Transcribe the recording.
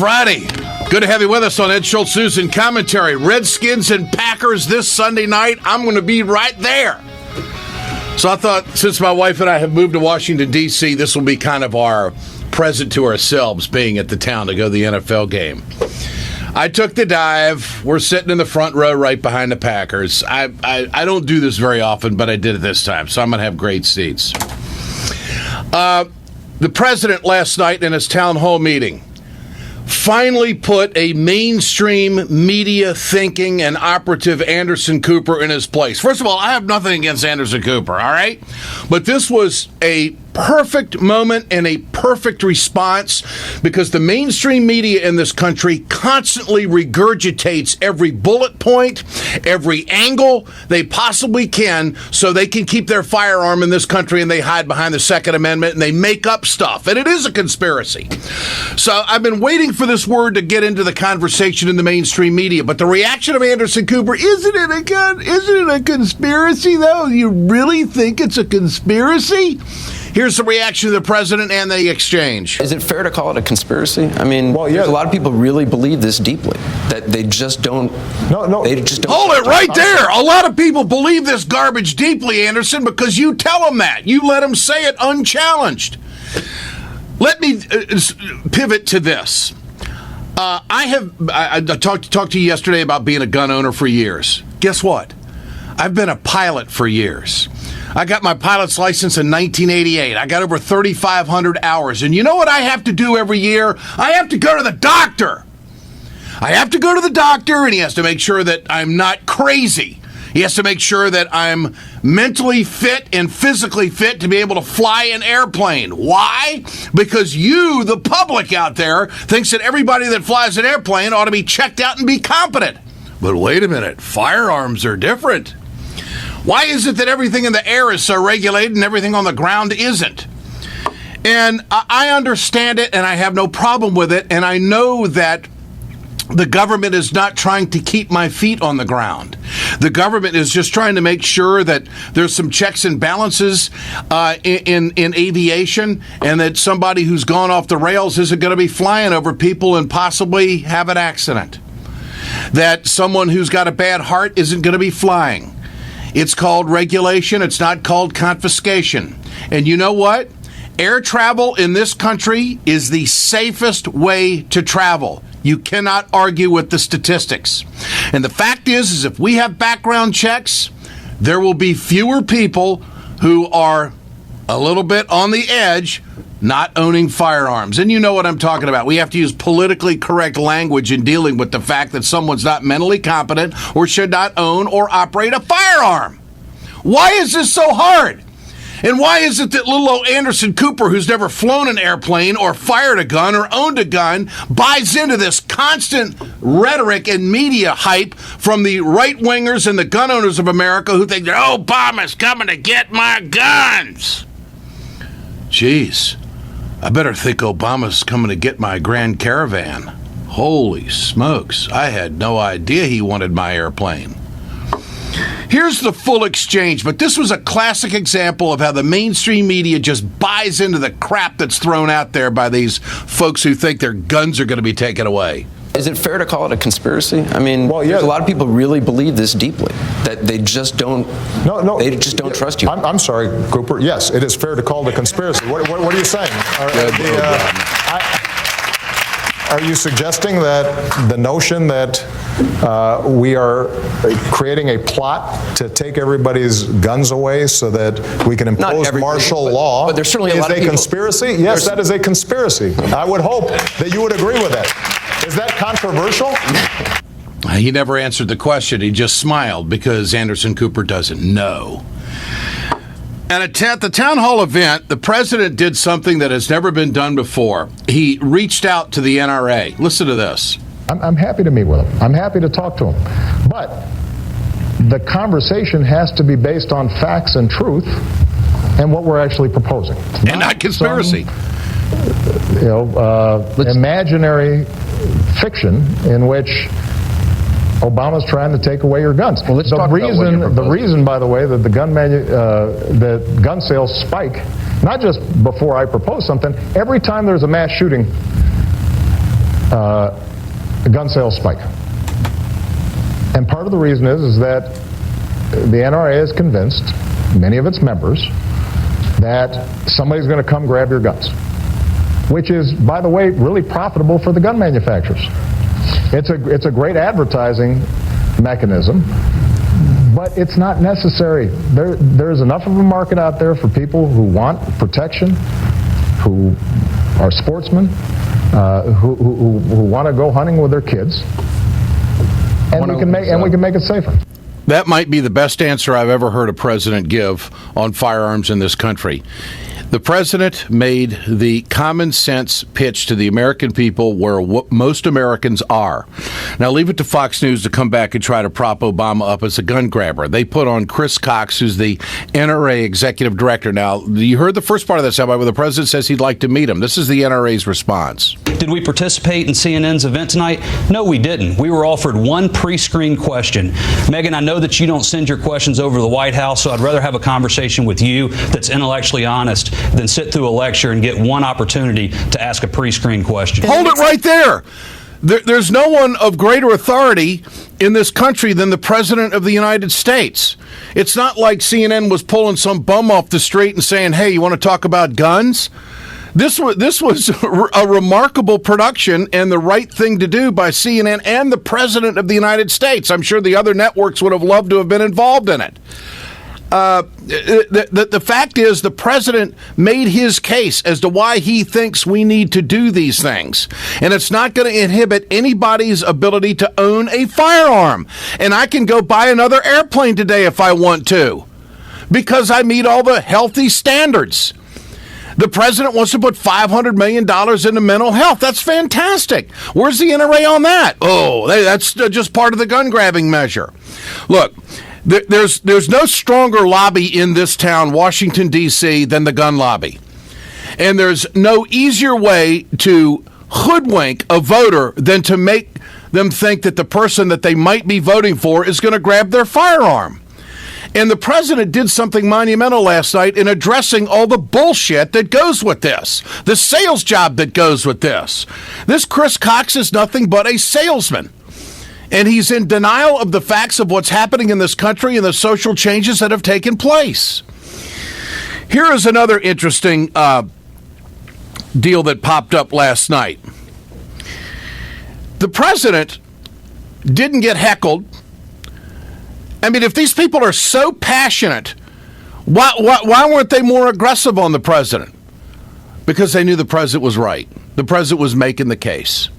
Friday. Good to have you with us on Ed Schultz News and Commentary. Redskins and Packers this Sunday night. I'm going to be right there. So I thought, since my wife and I have moved to Washington, D.C., this will be kind of our present to ourselves, being at the town to go to the NFL game. I took the dive. We're sitting in the front row right behind the Packers. I don't do this very often, but I did it this time, so I'm going to have great seats. The president last night in his town hall meeting finally put a mainstream media thinking and operative Anderson Cooper in his place. First of all, I have nothing against Anderson Cooper, all right? But this was a perfect moment and a perfect response, because the mainstream media in this country constantly regurgitates every bullet point, every angle they possibly can, so they can keep their firearm in this country, and they hide behind the Second Amendment and they make up stuff. And it is a conspiracy. So I've been waiting for this word to get into the conversation in the mainstream media, but the reaction of Anderson Cooper, isn't it a conspiracy though? You really think it's a conspiracy? Here's the reaction of the president and the exchange. Is it fair to call it a conspiracy? I mean, well, yeah. A lot of people really believe this deeply, that they just don't. No. They just don't. Hold it right there. A lot of people believe this garbage deeply, Anderson, because you tell them that. You let them say it unchallenged. Let me pivot to this. I talked to you yesterday about being a gun owner for years. Guess what? I've been a pilot for years. I got my pilot's license in 1988. I got over 3,500 hours. And you know what I have to do every year? I have to go to the doctor. I have to go to the doctor, and he has to make sure that I'm not crazy. He has to make sure that I'm mentally fit and physically fit to be able to fly an airplane. Why? Because you, the public out there, thinks that everybody that flies an airplane ought to be checked out and be competent. But wait a minute, firearms are different. Why is it that everything in the air is so regulated and everything on the ground isn't? And I understand it, and I have no problem with it, and I know that the government is not trying to keep my feet on the ground. The government is just trying to make sure that there's some checks and balances in aviation, and that somebody who's gone off the rails isn't going to be flying over people and possibly have an accident. That someone who's got a bad heart isn't going to be flying. It's called regulation. It's not called confiscation. And you know what? Air travel in this country is the safest way to travel. You cannot argue with the statistics. And the fact is if we have background checks, there will be fewer people who are a little bit on the edge not owning firearms. And you know what I'm talking about. We have to use politically correct language in dealing with the fact that someone's not mentally competent or should not own or operate a firearm. Why is this so hard? And why is it that little old Anderson Cooper, who's never flown an airplane or fired a gun or owned a gun, buys into this constant rhetoric and media hype from the right-wingers and the gun owners of America who think that Obama's coming to get my guns? Jeez, I better think Obama's coming to get my Grand Caravan. Holy smokes, I had no idea he wanted my airplane. Here's the full exchange, but this was a classic example of how the mainstream media just buys into the crap that's thrown out there by these folks who think their guns are going to be taken away. Is it fair to call it a conspiracy? I mean, well, yeah. A lot of people really believe this deeply, that they just don't. They just don't trust you. I'm sorry, Cooper. Yes, it is fair to call it a conspiracy. What are you saying? Are you suggesting that the notion that we are creating a plot to take everybody's guns away so that we can impose martial law but there's certainly is a conspiracy? Yes, that is a conspiracy. I would hope that you would agree with that. Is that controversial? He never answered the question. He just smiled because Anderson Cooper doesn't know. At the town hall event, the president did something that has never been done before. He reached out to the NRA. Listen to this. I'm happy to meet with him. I'm happy to talk to him. But the conversation has to be based on facts and truth and what we're actually proposing. And not conspiracy. Imaginary fiction in which Obama's trying to take away your guns. Well, the reason, by the way, that the gun sales spike, not just before I propose something, every time there's a mass shooting, gun sales spike. And part of the reason is that the NRA is convinced, many of its members, that somebody's going to come grab your guns, which is, by the way, really profitable for the gun manufacturers. It's a great advertising mechanism, but it's not necessary. There's enough of a market out there for people who want protection, who are sportsmen, who want to go hunting with their kids, and we can make it safer. That might be the best answer I've ever heard a president give on firearms in this country. The president made the common sense pitch to the American people where most Americans are. Now, leave it to Fox News to come back and try to prop Obama up as a gun grabber. They put on Chris Cox, who's the NRA executive director. Now, you heard the first part of that soundbite where the president says he'd like to meet him. This is the NRA's response. Did we participate in CNN's event tonight? No, we didn't. We were offered one pre-screened question. Megan, I know that you don't send your questions over to the White House, so I'd rather have a conversation with you that's intellectually honest than sit through a lecture and get one opportunity to ask a pre-screened question. Hold it right there. There's no one of greater authority in this country than the President of the United States. It's not like CNN was pulling some bum off the street and saying, hey, you want to talk about guns? This was a remarkable production and the right thing to do by CNN and the President of the United States. I'm sure the other networks would have loved to have been involved in it. The fact is, the president made his case as to why he thinks we need to do these things. And it's not going to inhibit anybody's ability to own a firearm. And I can go buy another airplane today if I want to, because I meet all the healthy standards. The president wants to put $500 million into mental health. That's fantastic. Where's the NRA on that? Oh, that's just part of the gun grabbing measure. Look, there's no stronger lobby in this town, Washington, D.C., than the gun lobby. And there's no easier way to hoodwink a voter than to make them think that the person that they might be voting for is going to grab their firearm. And the president did something monumental last night in addressing all the bullshit that goes with this, the sales job that goes with this. This Chris Cox is nothing but a salesman. And he's in denial of the facts of what's happening in this country and the social changes that have taken place. Here is another interesting deal that popped up last night. The president didn't get heckled. I mean, if these people are so passionate, why weren't they more aggressive on the president? Because they knew the president was right. The president was making the case.